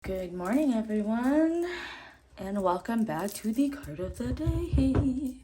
Good morning, everyone, and welcome back to the card of the day.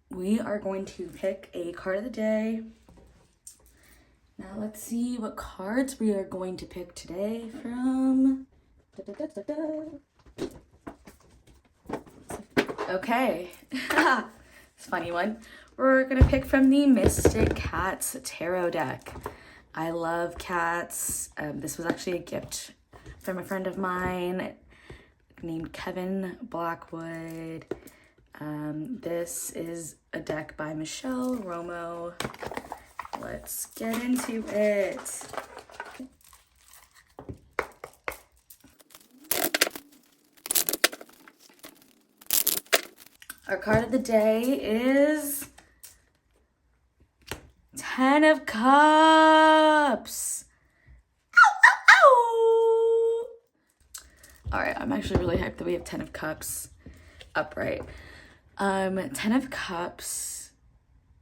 We are going to pick a card of the day. Now let's see what cards we are going to pick today from. Okay, it's a funny one. We're gonna pick from the Mystic Cats Tarot deck. I love cats. This was actually a gift from a friend of mine named Kevin Blackwood. This is a deck by Michelle Romo. Let's get into it. Our card of the day is Ten of Cups. All right, I'm actually really hyped that we have 10 of Cups upright. 10 of Cups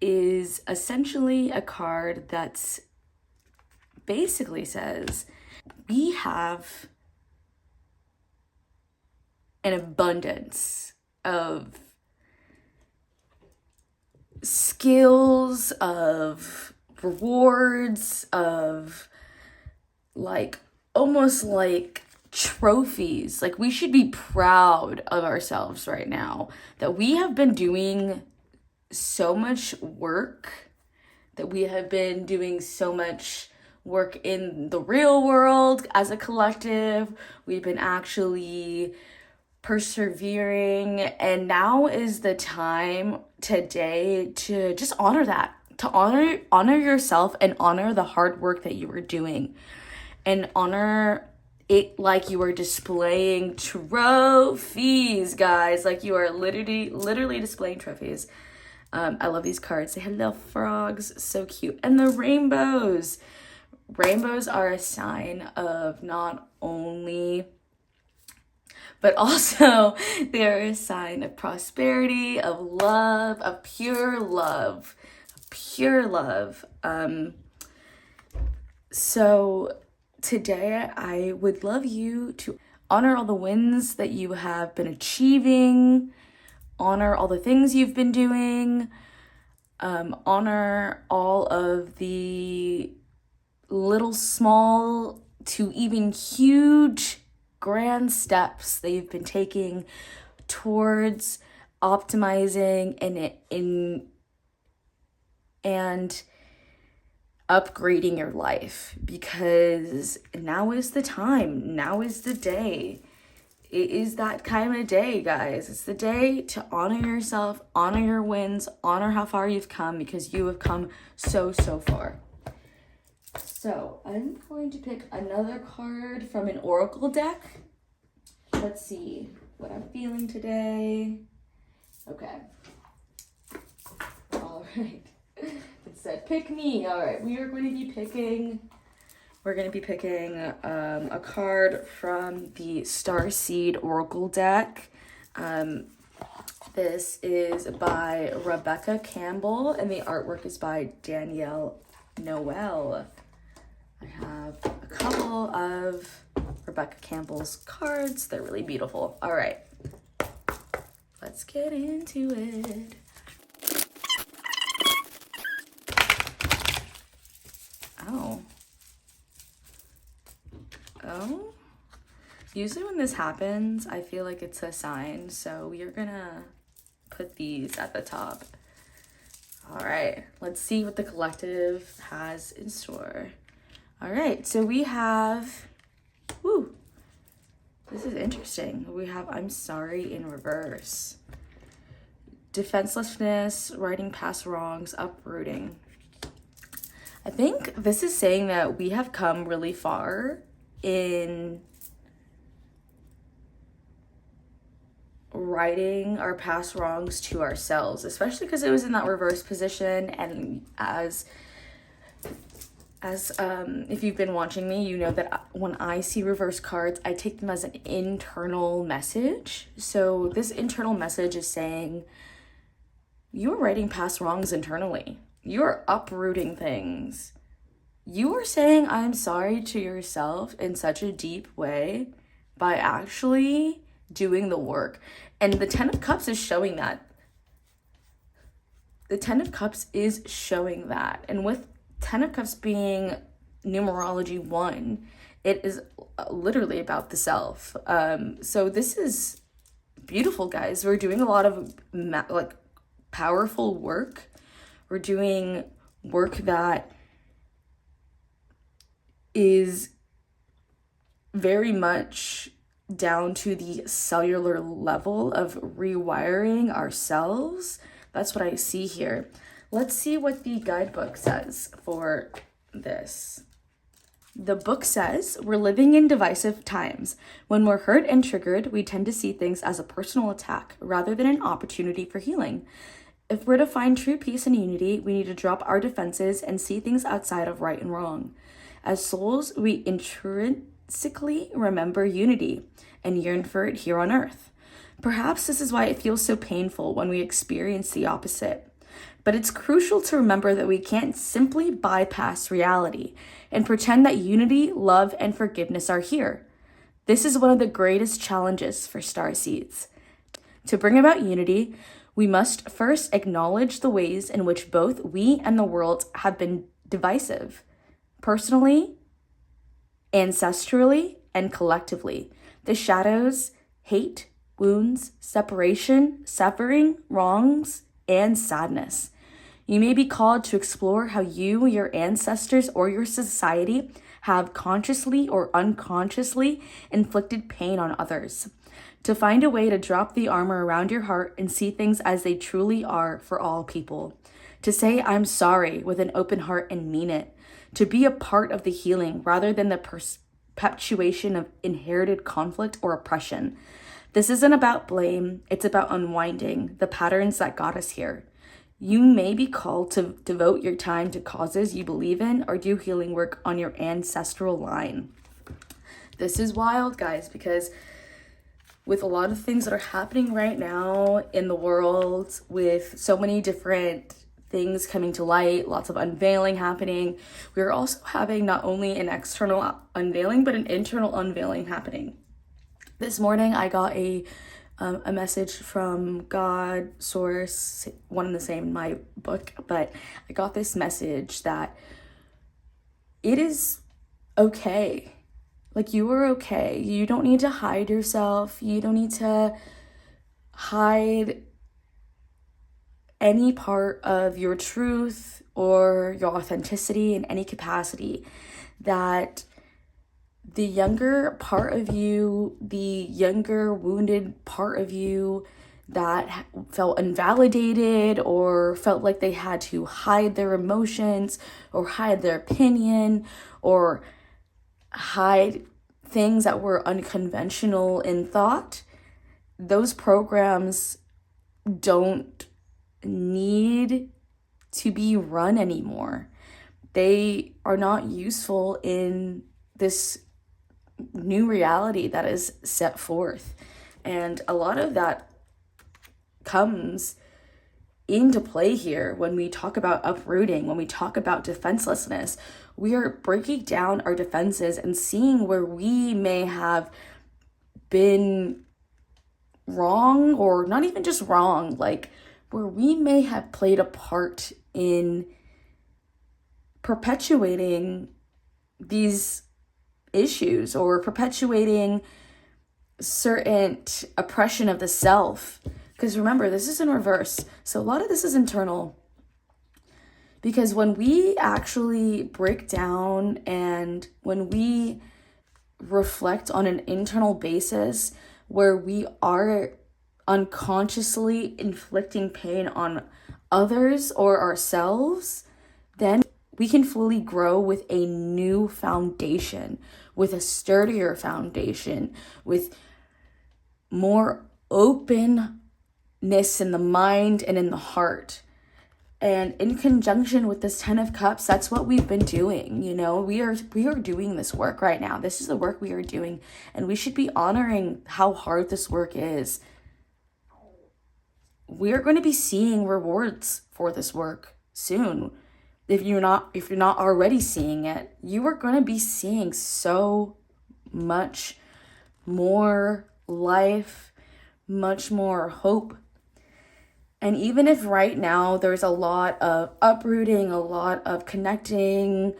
is essentially a card that's basically says we have an abundance of skills, of rewards, of almost like trophies. Like, we should be proud of ourselves right now that we have been doing so much work, that we have been doing so much work in the real world as a collective. We've been actually persevering, and now is the time today to just honor that, to honor yourself and honor the hard work that you were doing, and honor it like you are displaying trophies, guys. Like, you are literally displaying trophies. I love these cards. They have little frogs, so cute. And the rainbows. Rainbows are a sign of not only, but also they're a sign of prosperity, of love, of pure love. Pure love. So today, I would love you to honor all the wins that you have been achieving, honor all the things you've been doing, honor all of the little small to even huge grand steps that you've been taking towards optimizing and upgrading your life, because now is the time, now is the day. It is that kind of day, guys. It's the day to honor yourself, honor your wins, honor how far you've come, because you have come so far. So I'm going to pick another card from an Oracle deck. Let's see what I'm feeling today. Okay. All right. It said, pick me. All right, we're going to be picking a card from the Starseed Oracle deck. This is by Rebecca Campbell, and the artwork is by Danielle Noel. I have a couple of Rebecca Campbell's cards. They're really beautiful. All right, let's get into it. Oh, usually when this happens, I feel like it's a sign, so we are gonna put these at the top. All right, let's see what the collective has in store. All right, so we have, this is interesting. We have I'm sorry in reverse. Defenselessness, righting past wrongs, uprooting. I think this is saying that we have come really far in righting our past wrongs to ourselves, especially because it was in that reverse position. And as if you've been watching me, you know that when I see reverse cards, I take them as an internal message. So this internal message is saying you're righting past wrongs internally. You're uprooting things you are saying I'm sorry to yourself in such a deep way by actually doing the work. And the 10 of Cups is showing that. The 10 of Cups is showing that. And with 10 of Cups being numerology 1, it is literally about the self. So this is beautiful, guys. We're doing a lot of like powerful work. We're doing work that is very much down to the cellular level of rewiring ourselves. That's what I see here. Let's see what the guidebook says for this. The book says, we're living in divisive times. When we're hurt and triggered, we tend to see things as a personal attack rather than an opportunity for healing. If we're to find true peace and unity, we need to drop our defenses and see things outside of right and wrong. As souls, we intrinsically remember unity and yearn for it here on earth. Perhaps this is why it feels so painful when we experience the opposite. But it's crucial to remember that we can't simply bypass reality and pretend that unity, love, and forgiveness are here. This is one of the greatest challenges for starseeds. To bring about unity, we must first acknowledge the ways in which both we and the world have been divisive, personally, ancestrally, and collectively. The shadows, hate, wounds, separation, suffering, wrongs, and sadness. You may be called to explore how you, your ancestors, or your society have consciously or unconsciously inflicted pain on others. To find a way to drop the armor around your heart and see things as they truly are for all people. To say, I'm sorry, with an open heart and mean it. To be a part of the healing rather than the perpetuation of inherited conflict or oppression. This isn't about blame, it's about unwinding the patterns that got us here. You may be called to devote your time to causes you believe in or do healing work on your ancestral line. This is wild, guys, because with a lot of things that are happening right now in the world, with so many different things coming to light, lots of unveiling happening, we're also having not only an external unveiling, but an internal unveiling happening. This morning, I got a message from God, source, one and the same in my book, but I got this message that it is okay. Like, you are okay. You don't need to hide yourself. You don't need to hide any part of your truth or your authenticity in any capacity. That the younger part of you, the younger wounded part of you that felt invalidated or felt like they had to hide their emotions or hide their opinion or hide things that were unconventional in thought, those programs don't need to be run anymore. They are not useful in this new reality that is set forth. And a lot of that comes into play here when we talk about uprooting, when we talk about defenselessness. We are breaking down our defenses and seeing where we may have been wrong, or not even just wrong, like where we may have played a part in perpetuating these issues or perpetuating certain oppression of the self. Because remember, this is in reverse. So a lot of this is internal. Because when we actually break down and when we reflect on an internal basis where we are unconsciously inflicting pain on others or ourselves, then we can fully grow with a new foundation, with a sturdier foundation, with more openness in the mind and in the heart. And in conjunction with this 10 of Cups, that's what we've been doing. You know, we are doing this work right now. This is the work we are doing, and we should be honoring how hard this work is. We are going to be seeing rewards for this work soon. if you're not already seeing it, you are going to be seeing so much more life, much more hope. And even if right now there's a lot of uprooting, a lot of connecting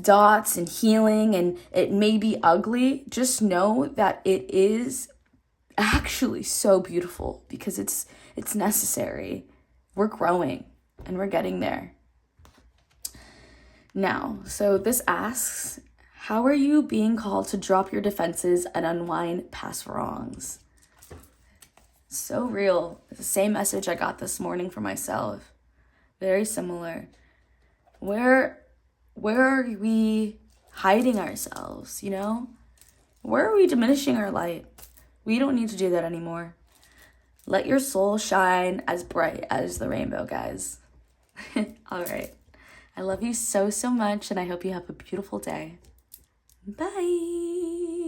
dots and healing, and it may be ugly, just know that it is actually so beautiful because it's necessary. We're growing and we're getting there. Now, so this asks, how are you being called to drop your defenses and unwind past wrongs? So real. It's the same message I got this morning for myself. Very similar. Where are we hiding ourselves, you know? Where are we diminishing our light? We don't need to do that anymore. Let your soul shine as bright as the rainbow, guys. All right. I love you so, so much, and I hope you have a beautiful day. Bye.